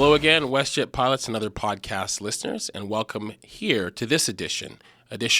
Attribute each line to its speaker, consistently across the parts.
Speaker 1: Hello again, WestJet Pilots and other podcast listeners, and welcome here to this edition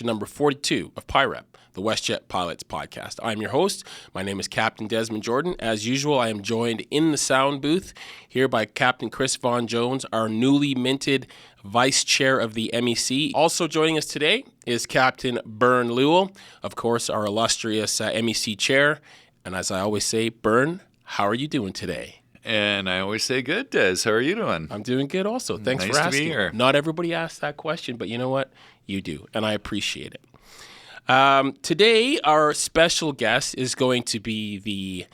Speaker 1: number 42 of PIREP, the WestJet Pilots podcast. I'm your host. My name is Captain Desmond Jordan. As usual, I am joined in the sound booth here by Captain Chris Vaughan Jones, our newly minted Vice Chair of the MEC. Also joining us today is Captain Bern Lewall, of course, our illustrious MEC Chair. And as I always say, Bern, how are you doing today?
Speaker 2: And I always say good, Des. How are you doing?
Speaker 1: I'm doing good also. Thanks for asking.
Speaker 2: Nice to be here.
Speaker 1: Not everybody asks that question, but you know what? You do, and I appreciate it. Today, our special guest is going to be the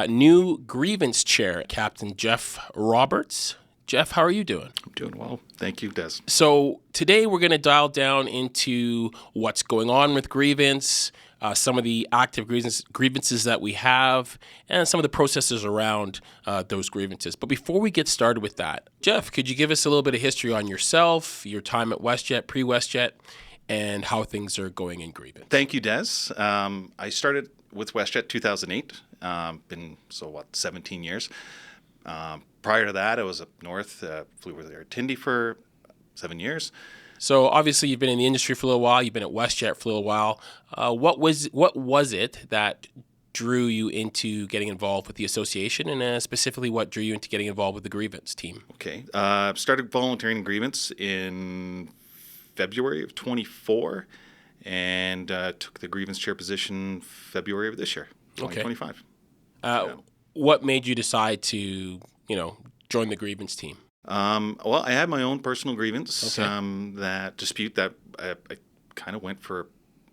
Speaker 1: new Grievance Chair, Captain Jeff Roberts. Jeff, how are you doing?
Speaker 3: I'm doing well. Thank you, Des.
Speaker 1: So today we're going to dial down into what's going on with Grievance, some of the active grievances that we have, and some of the processes around those grievances. But before we get started with that, Jeff, could you give us a little bit of history on yourself, your time at WestJet, pre-WestJet, and how things are going in Grievance?
Speaker 3: Thank you, Des. I started with WestJet 2008. Been 17 years. Prior to that, I was up north, flew over there at Tindy for 7 years.
Speaker 1: So obviously you've been in the industry for a little while. You've been at WestJet for a little while. What was it that drew you into getting involved with the association, and specifically what drew you into getting involved with the Grievance team?
Speaker 3: Okay. Started volunteering in Grievance in February of 24 and took the Grievance chair position February of this year, 2025.
Speaker 1: Okay. What made you decide to, join the Grievance team?
Speaker 3: Well, I had my own personal grievance,
Speaker 1: Okay.
Speaker 3: that dispute that I kind of went for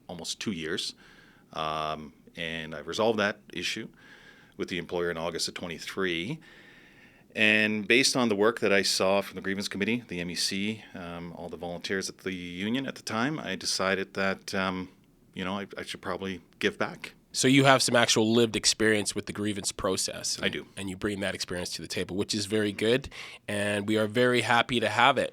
Speaker 3: almost 2 years. And I resolved that issue with the employer in August of 23. And based on the work that I saw from the Grievance Committee, the MEC, all the volunteers at the union at the time, I decided that, I should probably give back.
Speaker 1: So you have some actual lived experience with the grievance process.
Speaker 3: I do.
Speaker 1: And you bring that experience to the table, which is very good. And we are very happy to have it.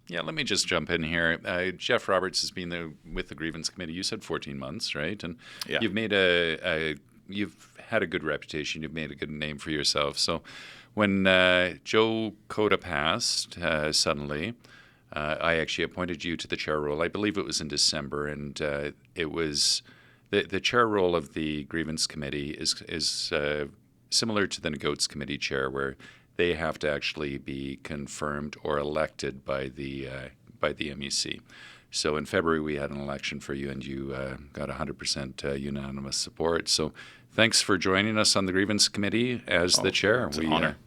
Speaker 2: Yeah, let me just jump in here. Jeff Roberts has been with the Grievance Committee. You said 14 months, right? And
Speaker 3: Yeah.
Speaker 2: you've made you've had a good reputation. You've made a good name for yourself. So when Joe Cota passed suddenly, I actually appointed you to the chair role. I believe it was in December, and it was the chair role of the Grievance Committee is similar to the Negotiations Committee chair, where they have to actually be confirmed or elected by the MEC. So in February we had an election for you, and you got 100% unanimous support. So thanks for joining us on the Grievance Committee as the chair.
Speaker 3: It's an honor.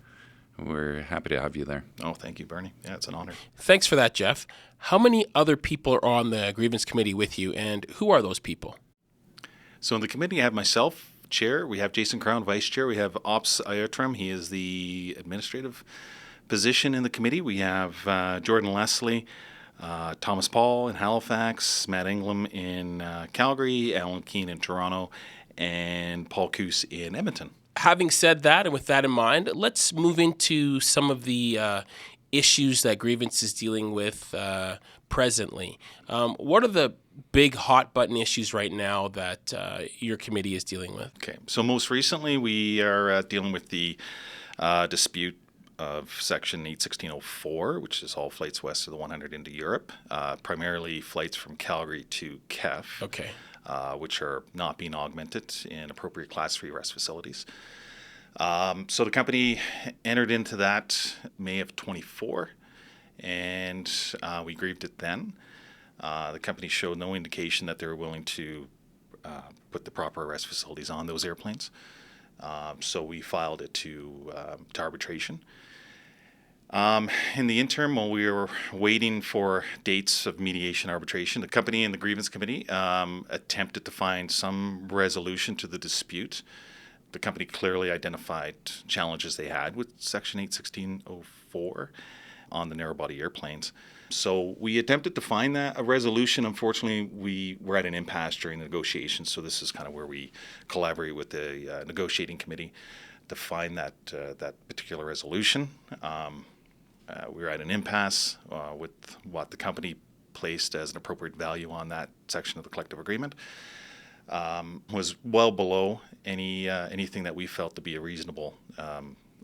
Speaker 2: We're happy to have you there.
Speaker 3: Oh, thank you, Bernie. Yeah, it's an honor.
Speaker 1: Thanks for that, Jeff. How many other people are on the Grievance Committee with you, and who are those people?
Speaker 3: So in the committee, I have myself, chair. We have Jason Crown, vice chair. We have Ops Ayatram. He is the administrative position in the committee. We have Jordan Leslie, Thomas Paul in Halifax, Matt Englam in Calgary, Alan Keane in Toronto, and Paul Coos in Edmonton.
Speaker 1: Having said that, and with that in mind, let's move into some of the issues that Grievance is dealing with presently. What are the big hot button issues right now that your committee is dealing with?
Speaker 3: Okay, so most recently we are dealing with the dispute of Section 816.04, which is all flights west of the 100 into Europe, primarily flights from Calgary to KEF.
Speaker 1: Okay.
Speaker 3: Which are not being augmented in appropriate Class 3 rest facilities. So the company entered into that May of 24, and we grieved it then. The company showed no indication that they were willing to put the proper rest facilities on those airplanes. So we filed it to arbitration. In the interim, while we were waiting for dates of mediation arbitration, the company and the Grievance Committee attempted to find some resolution to the dispute. The company clearly identified challenges they had with Section 816.04 on the narrow-body airplanes. So we attempted to find a resolution. Unfortunately, we were at an impasse during the negotiations, so this is kind of where we collaborate with the negotiating committee to find that particular resolution. We were at an impasse with what the company placed as an appropriate value on that section of the collective agreement. Was well below anything that we felt to be a reasonable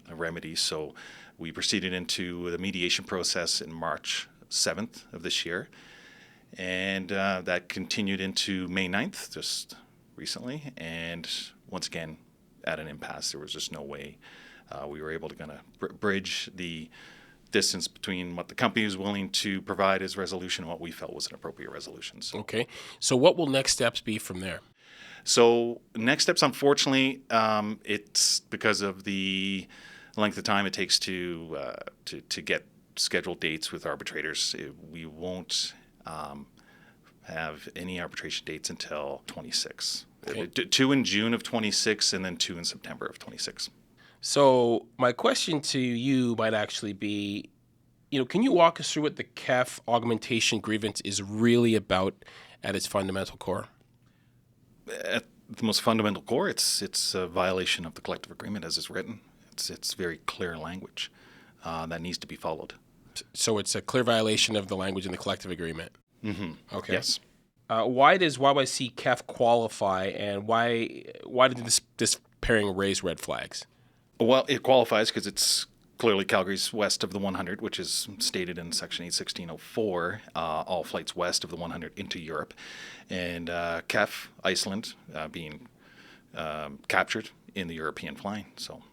Speaker 3: remedy. So We proceeded into the mediation process in March 7th of this year, and that continued into May 9th, just recently, and once again, at an impasse. There was just no way we were able to kind of bridge the distance between what the company was willing to provide as resolution and what we felt was an appropriate resolution. So.
Speaker 1: Okay. So what will next steps be from there?
Speaker 3: So next steps, unfortunately, it's because of the length of time it takes to get scheduled dates with arbitrators. We won't have any arbitration dates until 26.
Speaker 1: Okay.
Speaker 3: 2 in June of 26 and then 2 in September of 26.
Speaker 1: So my question to you might actually be, can you walk us through what the KEF augmentation grievance is really about at its fundamental core?
Speaker 3: At the most fundamental core, it's a violation of the collective agreement as it's written. It's very clear language that needs to be followed.
Speaker 1: So it's a clear violation of the language in the collective agreement.
Speaker 3: Mm-hmm.
Speaker 1: Okay.
Speaker 3: Yes.
Speaker 1: Why does YYC KEF qualify, and why did this pairing raise red flags?
Speaker 3: Well, it qualifies because it's clearly Calgary's west of the 100, which is stated in Section 816.04, all flights west of the 100 into Europe. And KEF, Iceland, being captured in the European flying. So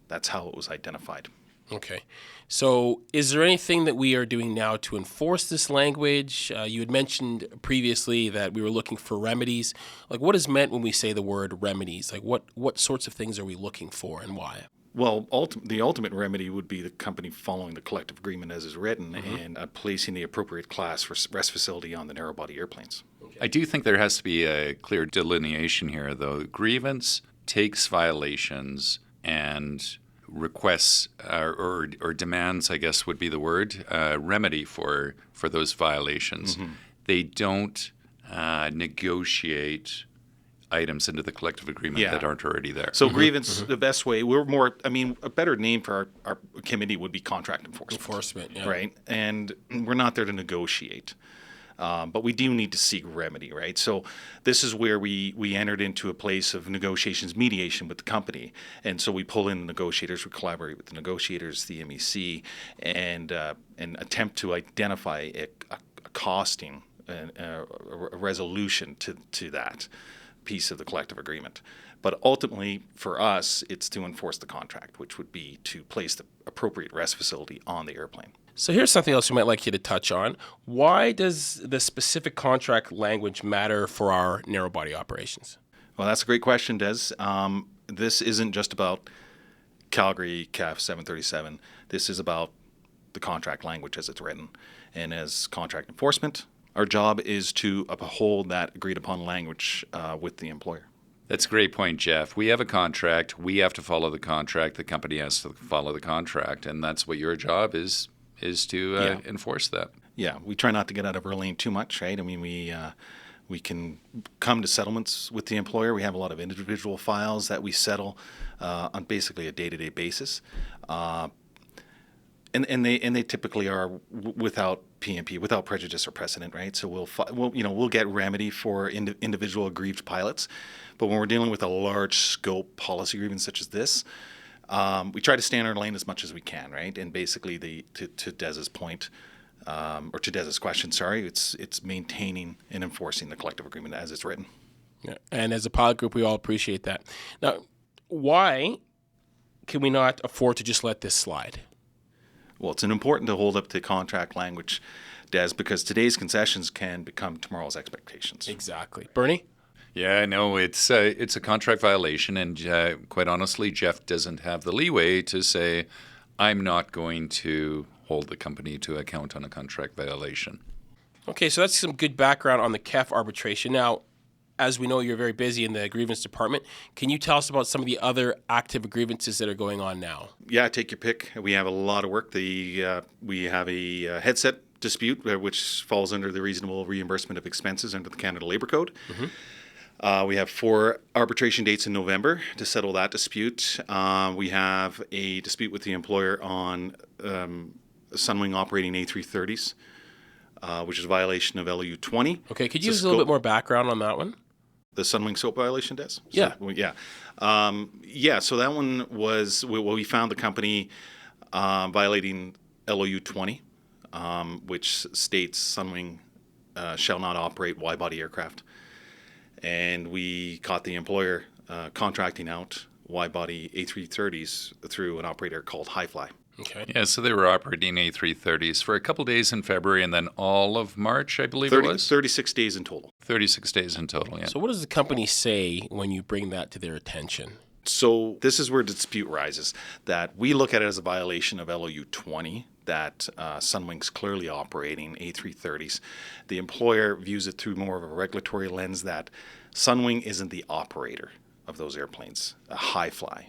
Speaker 3: that's how it was identified.
Speaker 1: Okay. So is there anything that we are doing now to enforce this language? You had mentioned previously that we were looking for remedies. Like, what is meant when we say the word remedies? Like, what sorts of things are we looking for and why?
Speaker 3: Well, the ultimate remedy would be the company following the collective agreement as is written and placing the appropriate class for rest facility on the narrow-body airplanes.
Speaker 2: I do think there has to be a clear delineation here, though. Grievance takes violations and requests or demands, I guess would be the word, remedy for those violations. Mm-hmm. They don't negotiate items into the collective agreement that aren't already there.
Speaker 3: So grievance, the best way, a better name for our committee would be contract enforcement.
Speaker 1: Yeah.
Speaker 3: Right? And we're not there to negotiate. But we do need to seek remedy, right? So this is where we entered into a place of negotiations, mediation with the company. And so we pull in the negotiators, we collaborate with the negotiators, the MEC, and attempt to identify a costing, a resolution to that piece of the collective agreement. But ultimately, for us, it's to enforce the contract, which would be to place the appropriate rest facility on the airplane.
Speaker 1: So here's something else we might like you to touch on. Why does the specific contract language matter for our narrow-body operations?
Speaker 3: Well, that's a great question, Des. This isn't just about Calgary KEF 737. This is about the contract language as it's written. And as contract enforcement, our job is to uphold that agreed-upon language with the employer.
Speaker 2: That's a great point, Jeff. We have a contract. We have to follow the contract. The company has to follow the contract. And that's what your job is to enforce that.
Speaker 3: Yeah, we try not to get out of our lane too much, right? I mean, we can come to settlements with the employer. We have a lot of individual files that we settle on basically a day-to-day basis, and they typically are without PMP, without prejudice or precedent, right? So we'll get remedy for individual aggrieved pilots, but when we're dealing with a large scope policy grievance such as this, we try to stay in our lane as much as we can, right? And basically, to Des's point, or to Des's question, it's maintaining and enforcing the collective agreement as it's written.
Speaker 1: Yeah. And as a pilot group, we all appreciate that. Now, why can we not afford to just let this slide?
Speaker 3: Well, it's important to hold up to contract language, Des, because today's concessions can become tomorrow's expectations.
Speaker 1: Exactly. Bernie?
Speaker 2: Yeah, no, it's a contract violation, and quite honestly, Jeff doesn't have the leeway to say, I'm not going to hold the company to account on a contract violation.
Speaker 1: Okay, so that's some good background on the KEF arbitration. Now, as we know, you're very busy in the grievance department. Can you tell us about some of the other active grievances that are going on now?
Speaker 3: Yeah, take your pick. We have a lot of work. We have a headset dispute, which falls under the reasonable reimbursement of expenses under the Canada Labour Code. Mm-hmm. We have 4 arbitration dates in November to settle that dispute. We have a dispute with the employer on Sunwing operating A330s, which is a violation of LU 20.
Speaker 1: Okay, could you use a little bit more background on that one?
Speaker 3: The Sunwing scope violation, Des?
Speaker 1: Yeah.
Speaker 3: So that one was, we found the company violating LOU 20, which states Sunwing shall not operate wide-body aircraft. And we caught the employer contracting out wide-body A330s through an operator called Highfly.
Speaker 1: Okay.
Speaker 2: Yeah, so they were operating A330s for a couple days in February and then all of March, I believe it was?
Speaker 3: 36 days in total.
Speaker 2: 36 days in total, yeah.
Speaker 1: So what does the company say when you bring that to their attention?
Speaker 3: So this is where the dispute rises, that we look at it as a violation of LOU 20, that Sunwing's clearly operating A330s. The employer views it through more of a regulatory lens that Sunwing isn't the operator of those airplanes, a Highfly.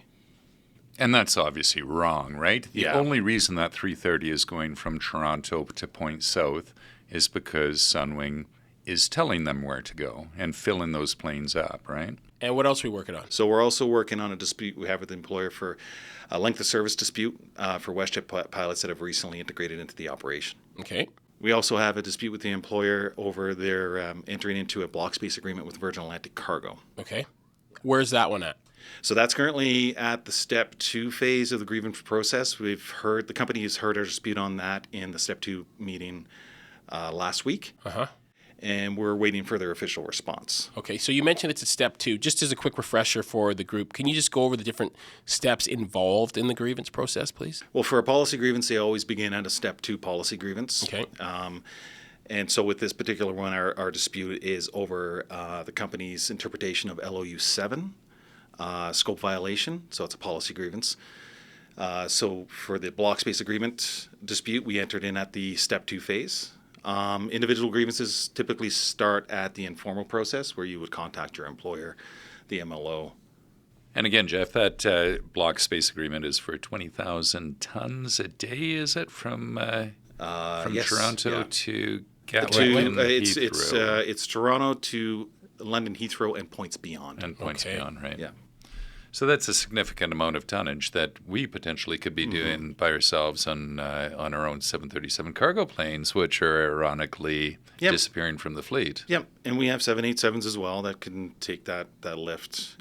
Speaker 2: And that's obviously wrong, right? The
Speaker 3: Yeah.
Speaker 2: only reason that 330 is going from Toronto to Point South is because Sunwing is telling them where to go and filling those planes up, right?
Speaker 1: And what else are we working on?
Speaker 3: So we're also working on a dispute we have with the employer for a length of service dispute for WestJet Pilots that have recently integrated into the operation.
Speaker 1: Okay.
Speaker 3: We also have a dispute with the employer over their entering into a block space agreement with Virgin Atlantic Cargo.
Speaker 1: Okay. Where's that one at?
Speaker 3: So that's currently at the step 2 phase of the grievance process. The company has heard our dispute on that in the step 2 meeting last week.
Speaker 1: Uh-huh.
Speaker 3: And we're waiting for their official response.
Speaker 1: Okay, so you mentioned it's at step 2. Just as a quick refresher for the group, can you just go over the different steps involved in the grievance process, please?
Speaker 3: Well, for a policy grievance, they always begin at a step 2 policy grievance.
Speaker 1: Okay.
Speaker 3: And so with this particular one, our dispute is over the company's interpretation of LOU 7, scope violation. So it's a policy grievance. So for the block space agreement dispute, we entered in at the step 2 phase. Individual grievances typically start at the informal process where you would contact your employer, the MLO.
Speaker 2: And again, Jeff, that block space agreement is for 20,000 tons a day, is it, from
Speaker 3: Yes,
Speaker 2: Toronto
Speaker 3: yeah.
Speaker 2: to Gatwick and Heathrow?
Speaker 3: It's Toronto to London Heathrow and points beyond.
Speaker 2: And points
Speaker 1: Okay.
Speaker 2: beyond, right?
Speaker 3: Yeah.
Speaker 2: So that's a significant amount of tonnage that we potentially could be doing by ourselves on our own 737 cargo planes, which are ironically
Speaker 3: Yep.
Speaker 2: disappearing from the fleet.
Speaker 3: Yep, and we have 787s as well that can take that lift.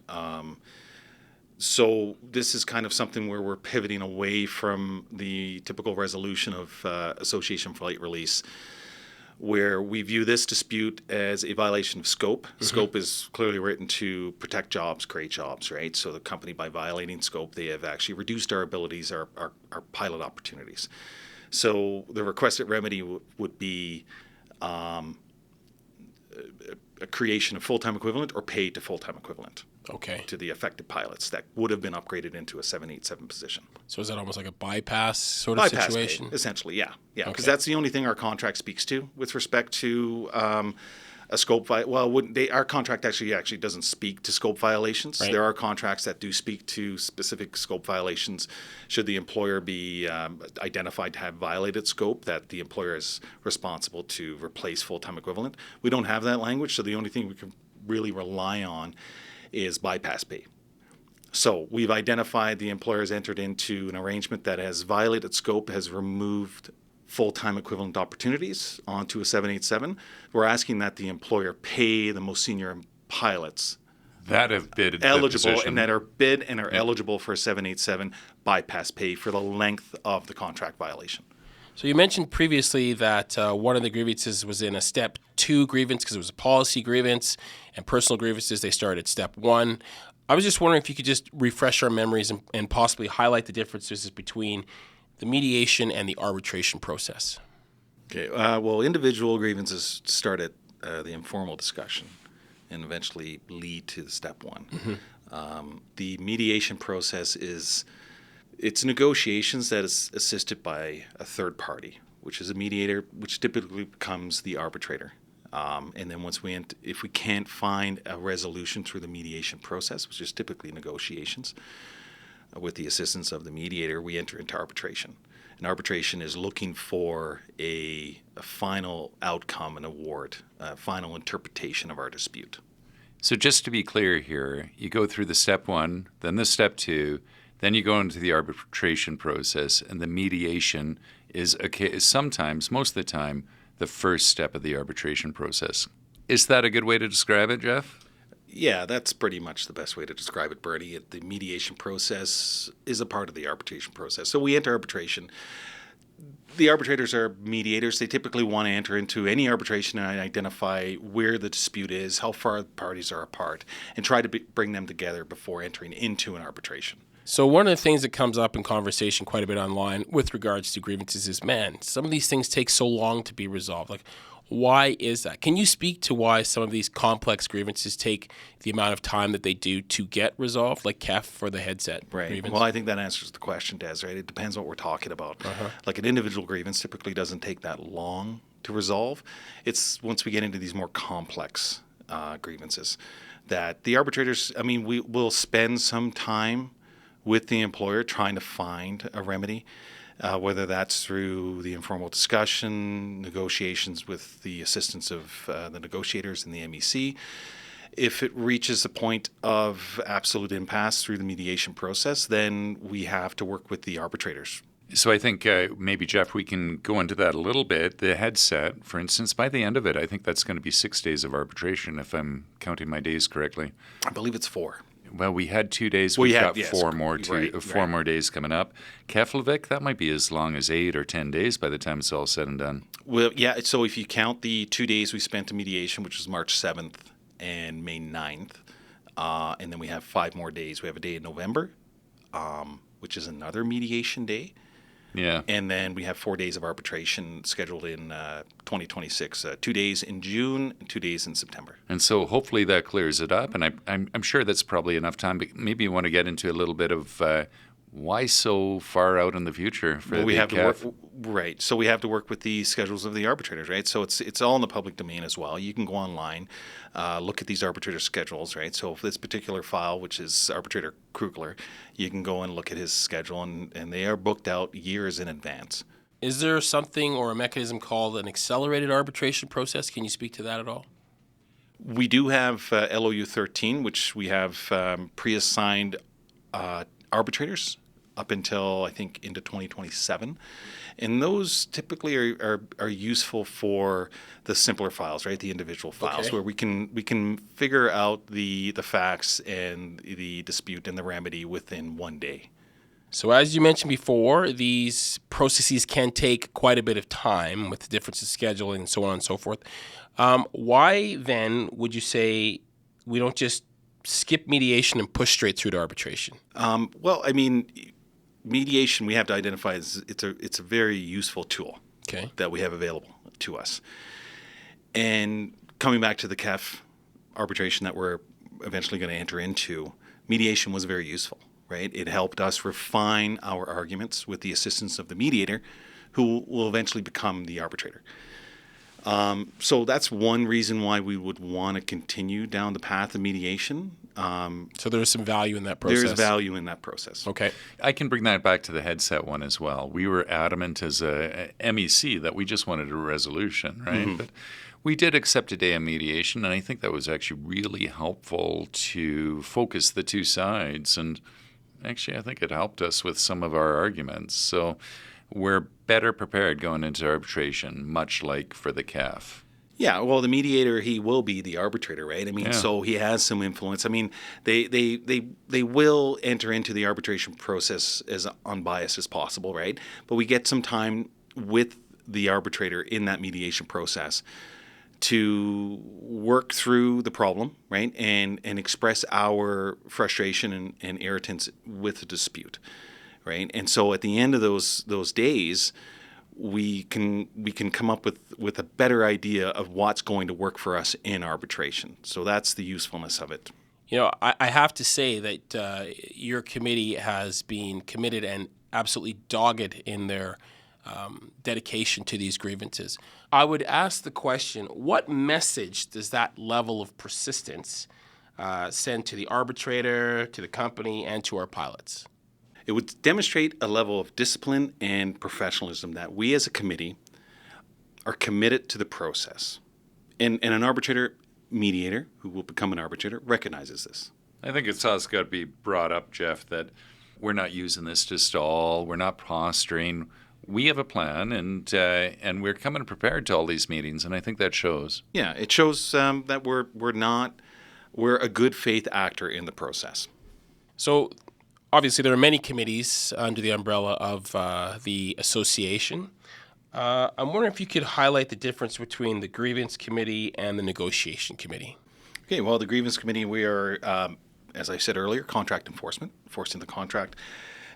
Speaker 3: So this is kind of something where we're pivoting away from the typical resolution of association flight release, where we view this dispute as a violation of scope. Scope is clearly written to protect jobs, create jobs, right? So the company, by violating scope, they have actually reduced our abilities, our pilot opportunities. So the requested remedy would be a creation of full-time equivalent or paid to full-time equivalent
Speaker 1: Okay.
Speaker 3: to the affected pilots that would have been upgraded into a 787 position.
Speaker 1: So is that almost like a bypass sort of
Speaker 3: Bypass
Speaker 1: situation?
Speaker 3: pay, essentially, yeah. Because
Speaker 1: Okay.
Speaker 3: that's the only thing our contract speaks to with respect to a scope our contract actually doesn't speak to scope violations.
Speaker 1: Right.
Speaker 3: There are contracts that do speak to specific scope violations. Should the employer be identified to have violated scope, that the employer is responsible to replace full-time equivalent. We don't have that language, so the only thing we can really rely on is bypass pay. So we've identified the employer has entered into an arrangement that has violated scope, has removed full-time equivalent opportunities onto a 787. We're asking that the employer pay the most senior pilots
Speaker 2: That have bid
Speaker 3: eligible
Speaker 2: position.
Speaker 3: and that are bid and are eligible for a 787 bypass pay for the length of the contract violation.
Speaker 1: So you mentioned previously that one of the grievances was in a step 2 grievance because it was a policy grievance, and personal grievances, they started at step 1. I was just wondering if you could just refresh our memories and possibly highlight the differences between the mediation and the arbitration process.
Speaker 3: Okay. Well, individual grievances start at the informal discussion and eventually lead to the step 1. The mediation process it's negotiations that is assisted by a third party, which is a mediator, which typically becomes the arbitrator. And then if we can't find a resolution through the mediation process, which is typically negotiations, with the assistance of the mediator, we enter into arbitration. And arbitration is looking for a final outcome, an award, a final interpretation of our dispute.
Speaker 2: So just to be clear here, you go through the step 1, then the step 2, then you go into the arbitration process, and the mediation is sometimes, most of the time, the first step of the arbitration process. Is that a good way to describe it, Jeff?
Speaker 3: Yeah, that's pretty much the best way to describe it, Bertie. The mediation process is a part of the arbitration process. So we enter arbitration. The arbitrators are mediators. They typically want to enter into any arbitration and identify where the dispute is, how far the parties are apart, and try to bring them together before entering into an arbitration.
Speaker 1: So one of the things that comes up in conversation quite a bit online with regards to grievances is, man, some of these things take so long to be resolved. Like, why is that? Can you speak to why some of these complex grievances take the amount of time that they do to get resolved, like KEF for the headset grievance?
Speaker 3: Well, I think that answers the question, Des, right? It depends what we're talking about. Like an individual grievance typically doesn't take that long to resolve. It's once we get into these more complex grievances that the arbitrators, we will spend some time with the employer trying to find a remedy. Whether that's through the informal discussion, negotiations with the assistance of the negotiators in the MEC. If it reaches a point of absolute impasse through the mediation process, then we have to work with the arbitrators.
Speaker 2: So I think maybe, Jeff, we can go into that a little bit. The headset, for instance, by the end of it, I think that's going to be 6 days of arbitration, if I'm counting my days correctly.
Speaker 3: I believe it's 4.
Speaker 2: Well, we had 2 days. We've got four more days coming up. Keflavik, that might be as long as 8 or 10 days by the time it's all said and done.
Speaker 3: Well, yeah. So if you count the 2 days we spent in mediation, which was March 7th and May 9th, and then we have 5 more days. We have a day in November, which is another mediation day.
Speaker 2: Yeah.
Speaker 3: And then we have 4 days of arbitration scheduled in 2026, 2 days in June and 2 days in September.
Speaker 2: And so hopefully that clears it up. And I'm sure that's probably enough time. But maybe you want to get into a little bit of why so far out in the future for
Speaker 3: we have
Speaker 2: KEF?
Speaker 3: to work, right. So we have to work with the schedules of the arbitrators, right? So it's all in the public domain as well. You can go online, look at these arbitrator schedules, right? So for this particular file, which is arbitrator Krugler, you can go and look at his schedule, and they are booked out years in advance.
Speaker 1: Is there something or a mechanism called an accelerated arbitration process? Can you speak to that at all?
Speaker 3: We do have LOU 13, which we have pre-assigned arbitrators up until, I think, into 2027. And those typically are useful for the simpler files, right? The individual files, where we can figure out the facts and the dispute and the remedy within 1 day.
Speaker 1: So as you mentioned before, these processes can take quite a bit of time with the difference in scheduling and so on and so forth. Why then would you say we don't just skip mediation and push straight through to arbitration?
Speaker 3: Mediation, we have to identify as it's a very useful tool that we have available to us. And coming back to the KEF arbitration that we're eventually going to enter into, mediation was very useful, right? It helped us refine our arguments with the assistance of the mediator, who will eventually become the arbitrator. So that's one reason why we would want to continue down the path of mediation.
Speaker 1: So there's some value in that process.
Speaker 3: There's value in that process.
Speaker 1: Okay.
Speaker 2: I can bring that back to the headset one as well. We were adamant as a MEC that we just wanted a resolution, right? Mm-hmm. But we did accept a day of mediation, and I think that was actually really helpful to focus the two sides. And actually, I think it helped us with some of our arguments. So we're better prepared going into arbitration, much like for the KEF.
Speaker 3: Yeah, well, the mediator, he will be the arbitrator, right? So he has some influence. They will enter into the arbitration process as unbiased as possible, right? But we get some time with the arbitrator in that mediation process to work through the problem, right? And express our frustration and irritants with the dispute, right? And so at the end of those days, we can come up with a better idea of what's going to work for us in arbitration. So that's the usefulness of it.
Speaker 1: You know, I have to say that your committee has been committed and absolutely dogged in their dedication to these grievances. I would ask the question, what message does that level of persistence send to the arbitrator, to the company, and to our pilots?
Speaker 3: It would demonstrate a level of discipline and professionalism that we as a committee are committed to the process. And an arbitrator mediator, who will become an arbitrator, recognizes this.
Speaker 2: I think it's also got to be brought up, Jeff, that we're not using this to stall. We're not posturing. We have a plan, and we're coming prepared to all these meetings, and I think that shows.
Speaker 3: Yeah, it shows that we're not we're a good faith actor in the process.
Speaker 1: So obviously there are many committees under the umbrella of the association. I'm wondering if you could highlight the difference between the Grievance Committee and the Negotiation Committee.
Speaker 3: Okay, well, the Grievance Committee, we are, as I said earlier, contract enforcement, enforcing the contract.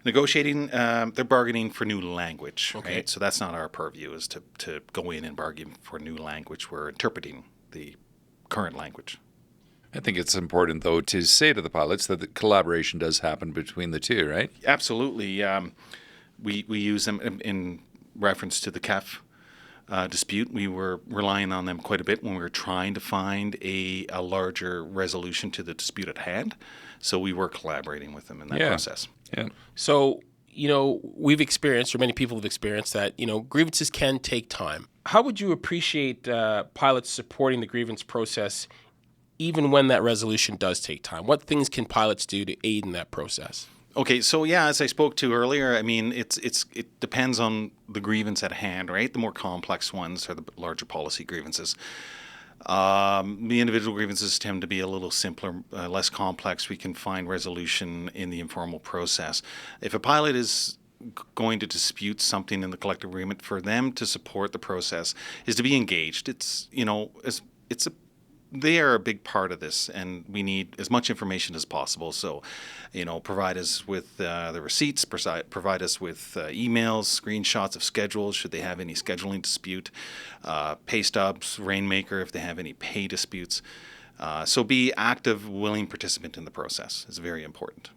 Speaker 3: Negotiating, they're bargaining for new language,
Speaker 1: Okay.
Speaker 3: right? So that's not our purview, is to go in and bargain for new language. We're interpreting the current language.
Speaker 2: I think it's important, though, to say to the pilots that the collaboration does happen between the two, right?
Speaker 3: Absolutely. We use them in reference to the KEF dispute. We were relying on them quite a bit when we were trying to find a larger resolution to the dispute at hand. So we were collaborating with them in that process.
Speaker 2: Yeah.
Speaker 1: So, we've experienced, or many people have experienced, that, grievances can take time. How would you appreciate pilots supporting the grievance process even when that resolution does take time? What things can pilots do to aid in that process?
Speaker 3: Okay, so yeah, as I spoke to earlier, I mean, it depends on the grievance at hand, right? The more complex ones are the larger policy grievances. The individual grievances tend to be a little simpler, less complex. We can find resolution in the informal process. If a pilot is going to dispute something in the collective agreement, for them to support the process is to be engaged. They are a big part of this, and we need as much information as possible. So, provide us with the receipts, provide us with emails, screenshots of schedules, should they have any scheduling dispute, pay stubs, Rainmaker if they have any pay disputes. So be active, willing participant in the process is very important.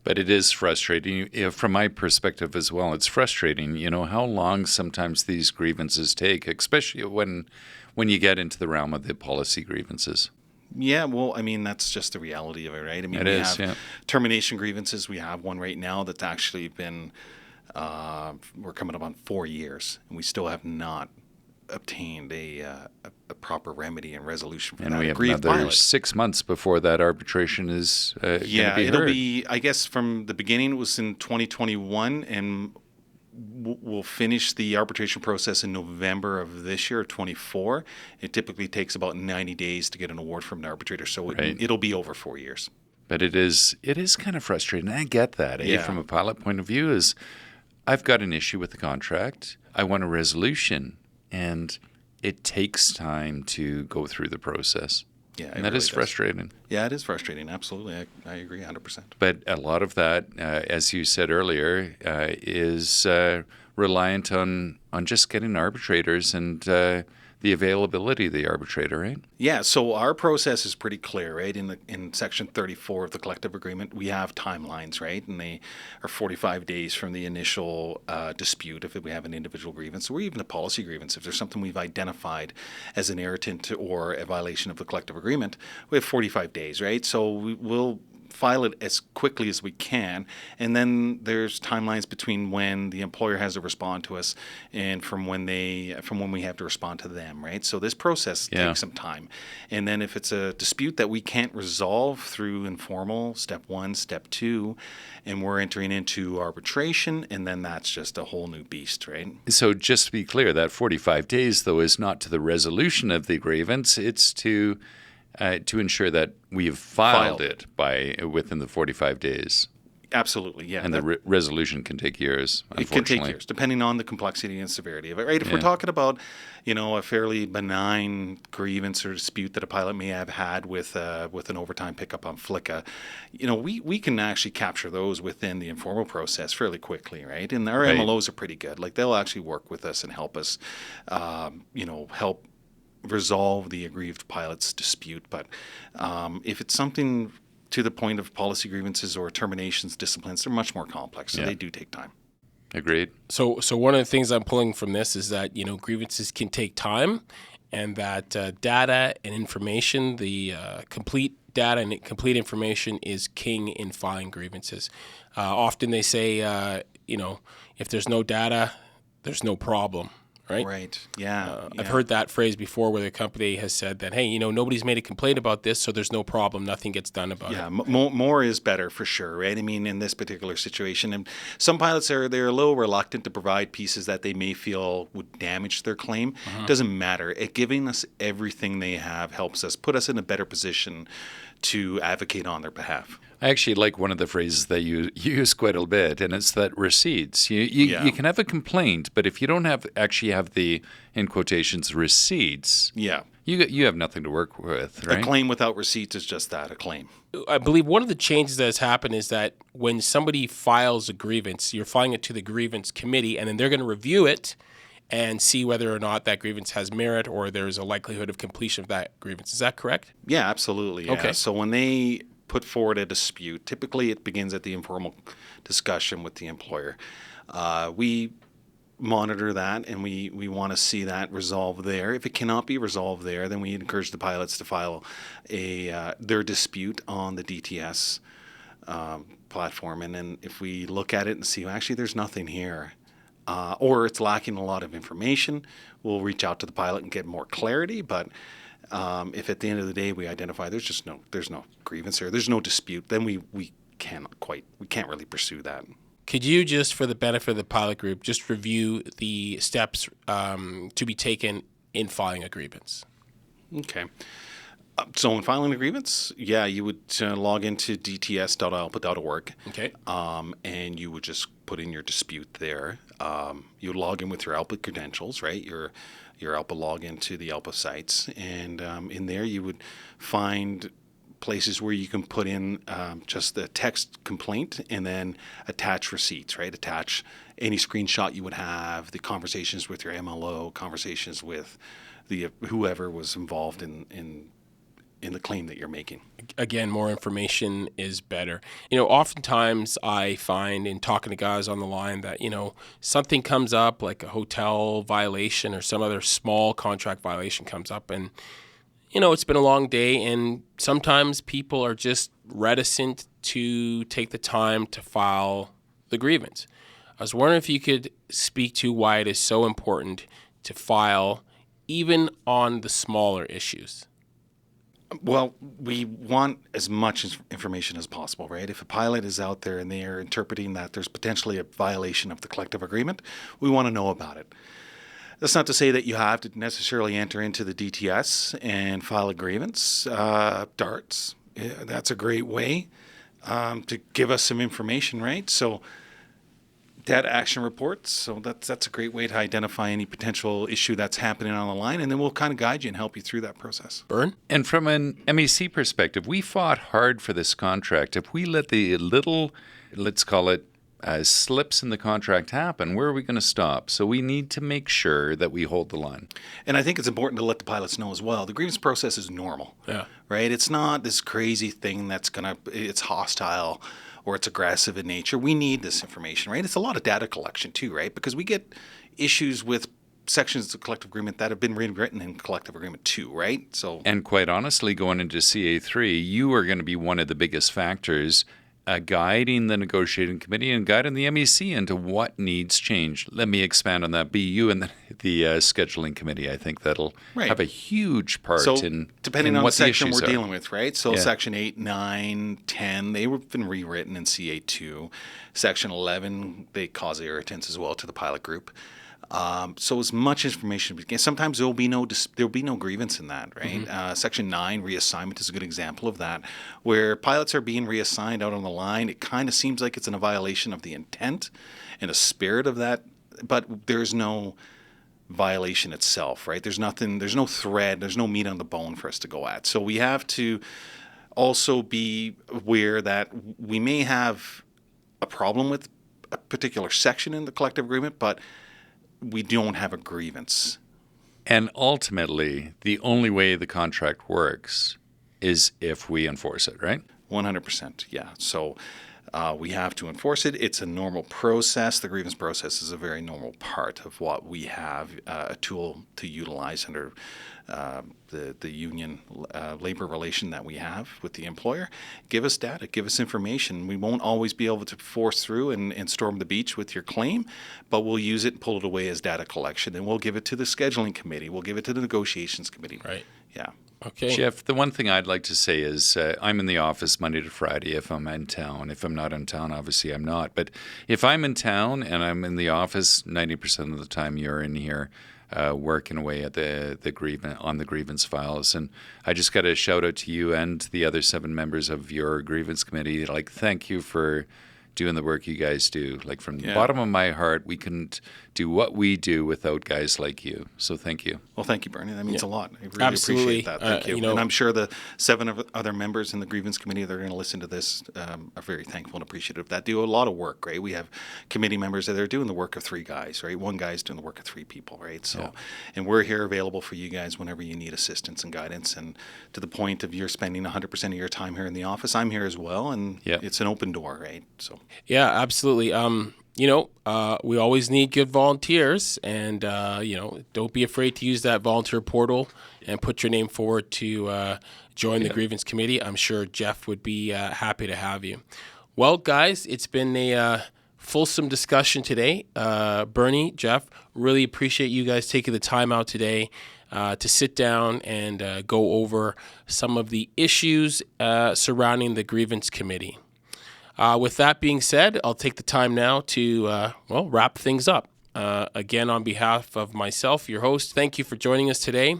Speaker 2: But it is frustrating. From my perspective as well, it's frustrating, how long sometimes these grievances take, especially when you get into the realm of the policy grievances.
Speaker 3: Yeah, well, I mean, that's just the reality of it, right? I mean, we have termination grievances. We have one right now that's actually been, we're coming up on 4 years, and we still have not obtained a proper remedy and resolution for that.
Speaker 2: And we have
Speaker 3: aggrieved
Speaker 2: another
Speaker 3: pilot.
Speaker 2: 6 months before that arbitration is going to be heard.
Speaker 3: It'll be, I guess from the beginning it was in 2021, and we'll finish the arbitration process in November of this year, 24. It typically takes about 90 days to get an award from an arbitrator, so it'll be over 4 years.
Speaker 2: But it is kind of frustrating. I get that, from a pilot point of view, is I've got an issue with the contract. I want a resolution, and it takes time to go through the process.
Speaker 3: Yeah,
Speaker 2: and that is frustrating.
Speaker 3: Yeah, it is frustrating. Absolutely. I agree 100%.
Speaker 2: But a lot of that, as you said earlier, is reliant on just getting arbitrators and the availability of the arbitrator, right?
Speaker 3: Yeah, so our process is pretty clear, right? In Section 34 of the collective agreement, we have timelines, right? And they are 45 days from the initial dispute if we have an individual grievance, or even a policy grievance. If there's something we've identified as an irritant or a violation of the collective agreement, we have 45 days, right? So we'll file it as quickly as we can, and then there's timelines between when the employer has to respond to us and from when we have to respond to them, right? So this process takes some time. And then if it's a dispute that we can't resolve through informal, step 1, step 2, and we're entering into arbitration, and then that's just a whole new beast, right?
Speaker 2: So just to be clear, that 45 days, though, is not to the resolution of the grievance. It's to ensure that we have filed it within the 45 days.
Speaker 3: Absolutely, yeah.
Speaker 2: And the resolution can take years, unfortunately.
Speaker 3: It can take years, depending on the complexity and severity of it, right? If we're talking about, a fairly benign grievance or dispute that a pilot may have had with an overtime pickup on FLICA, we can actually capture those within the informal process fairly quickly, right? And our MLOs are pretty good. Like, they'll actually work with us and help us, help resolve the aggrieved pilot's dispute. But if it's something to the point of policy grievances or terminations, disciplines, they're much more complex, so they do take time.
Speaker 2: Agreed.
Speaker 1: So one of the things I'm pulling from this is that, grievances can take time, and that data and information, the complete data and complete information is king in filing grievances. Often they say, if there's no data, there's no problem. right?
Speaker 3: Right. Yeah.
Speaker 1: I've heard that phrase before where the company has said that, hey, nobody's made a complaint about this, so there's no problem. Nothing gets done about
Speaker 3: Yeah,
Speaker 1: it.
Speaker 3: more is better for sure, right? I mean, in this particular situation, and some pilots they're a little reluctant to provide pieces that they may feel would damage their claim. Doesn't matter. Giving us everything they have helps us put us in a better position to advocate on their behalf.
Speaker 2: I actually like one of the phrases that you use quite a bit, and it's that receipts. You can have a complaint, but if you don't actually have the, in quotations, receipts,
Speaker 3: Yeah.
Speaker 2: you have nothing to work with, right?
Speaker 3: A claim without receipts is just that, a claim.
Speaker 1: I believe one of the changes that has happened is that when somebody files a grievance, you're filing it to the Grievance Committee, and then they're going to review it and see whether or not that grievance has merit or there's a likelihood of completion of that grievance. Is that correct?
Speaker 3: Yeah, absolutely. Yeah.
Speaker 1: Okay.
Speaker 3: So when they put forward a dispute, typically it begins at the informal discussion with the employer. We monitor that, and we want to see that resolved there. If it cannot be resolved there, then we encourage the pilots to file their dispute on the DTS platform. And then if we look at it and see, well, actually, there's nothing here, or it's lacking a lot of information, we'll reach out to the pilot and get more clarity. But if at the end of the day we identify there's no grievance or there's no dispute, then we can't really pursue that.
Speaker 1: Could you just, for the benefit of the pilot group, just review the steps to be taken in filing a grievance?
Speaker 3: Okay. So in filing a grievance, you would log into dts.alpa.org.
Speaker 1: Okay.
Speaker 3: And you would just put in your dispute there. You would log in with your ALPA credentials, right? Your ALPA login to the ALPA sites. And in there you would find places where you can put in just the text complaint and then attach receipts, right? Attach any screenshot you would have, the conversations with your MLO, conversations with the whoever was involved in the claim that you're making.
Speaker 1: Again, more information is better. Oftentimes I find in talking to guys on the line that, something comes up like a hotel violation or some other small contract violation comes up, and it's been a long day, and sometimes people are just reticent to take the time to file the grievance. I was wondering if you could speak to why it is so important to file even on the smaller issues.
Speaker 3: Well, we want as much information as possible, right? If a pilot is out there and they are interpreting that there's potentially a violation of the collective agreement, we want to know about it. That's not to say that you have to necessarily enter into the DTS and file a grievance. DARTs, that's a great way to give us some information, right? So data action reports, so that's a great way to identify any potential issue that's happening on the line, and then we'll kind of guide you and help you through that process.
Speaker 1: Byrne?
Speaker 2: And from an MEC perspective, we fought hard for this contract. If we let the little, let's call it, slips in the contract happen, where are we going to stop? So we need to make sure that we hold the line.
Speaker 3: And I think it's important to let the pilots know as well. The grievance process is normal, right? It's not this crazy thing it's hostile or it's aggressive in nature. We need this information, right? It's a lot of data collection too, right? Because we get issues with sections of the collective agreement that have been rewritten in collective agreement 2, right?
Speaker 2: And quite honestly, going into CA3, you are going to be one of the biggest factors guiding the negotiating committee and guiding the MEC into what needs change. Let me expand on that. Be you and the scheduling committee. I think that'll have a huge part in
Speaker 3: depending on
Speaker 2: what
Speaker 3: the section
Speaker 2: issues
Speaker 3: we're
Speaker 2: are.
Speaker 3: dealing with, right? So Section 8, 9, 10, they've been rewritten in CA2. Section 11, they cause irritants as well to the pilot group. So as much information, sometimes there'll be no grievance in that, right? Mm-hmm. Section 9, reassignment is a good example of that, where pilots are being reassigned out on the line. It kind of seems like it's in a violation of the intent and the spirit of that, but there's no violation itself, right? There's no thread, there's no meat on the bone for us to go at. So we have to also be aware that we may have a problem with a particular section in the collective agreement, but we don't have a grievance.
Speaker 2: And ultimately, the only way the contract works is if we enforce it, right?
Speaker 3: 100%, yeah. So We have to enforce it. It's a normal process. The grievance process is a very normal part of what we have, a tool to utilize under the union labor relation that we have with the employer. Give us data, give us information. We won't always be able to force through and storm the beach with your claim, but we'll use it and pull it away as data collection, and we'll give it to the scheduling committee. We'll give it to the negotiations committee.
Speaker 1: Right.
Speaker 3: Yeah.
Speaker 1: Okay.
Speaker 2: Jeff, the one thing I'd like to say is I'm in the office Monday to Friday if I'm in town. If I'm not in town, obviously I'm not. But if I'm in town and I'm in the office, 90% of the time you're in here working away at the grievance files. And I just got a shout out to you and the other 7 members of your grievance committee. Like, thank you for doing the work you guys do. Like, from the bottom of my heart, we couldn't do what we do without guys like you. So thank you.
Speaker 3: Well, thank you, Bernie. That means a lot. I really
Speaker 1: Absolutely.
Speaker 3: appreciate that. Thank you. And I'm sure the 7 other members in the grievance committee that are going to listen to this are very thankful and appreciative of that. Do a lot of work, right? We have committee members that are doing the work of 3 guys, right? 1 guy's doing the work of 3 people, right? So, and we're here available for you guys whenever you need assistance and guidance. And to the point of you're spending 100% of your time here in the office, I'm here as well, and it's an open door, right? So.
Speaker 1: Yeah, absolutely. We always need good volunteers, and, don't be afraid to use that volunteer portal and put your name forward to join the grievance committee. I'm sure Jeff would be happy to have you. Well, guys, it's been a fulsome discussion today. Bernie, Jeff, really appreciate you guys taking the time out today to sit down and go over some of the issues surrounding the grievance committee. With that being said, I'll take the time now to, wrap things up. Again, on behalf of myself, your host, thank you for joining us today.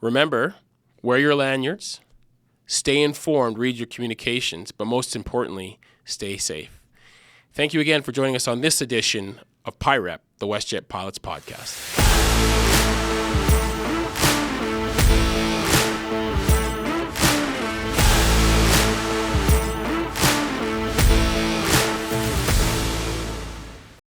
Speaker 1: Remember, wear your lanyards, stay informed, read your communications, but most importantly, stay safe. Thank you again for joining us on this edition of PIREP, the WestJet Pilots podcast.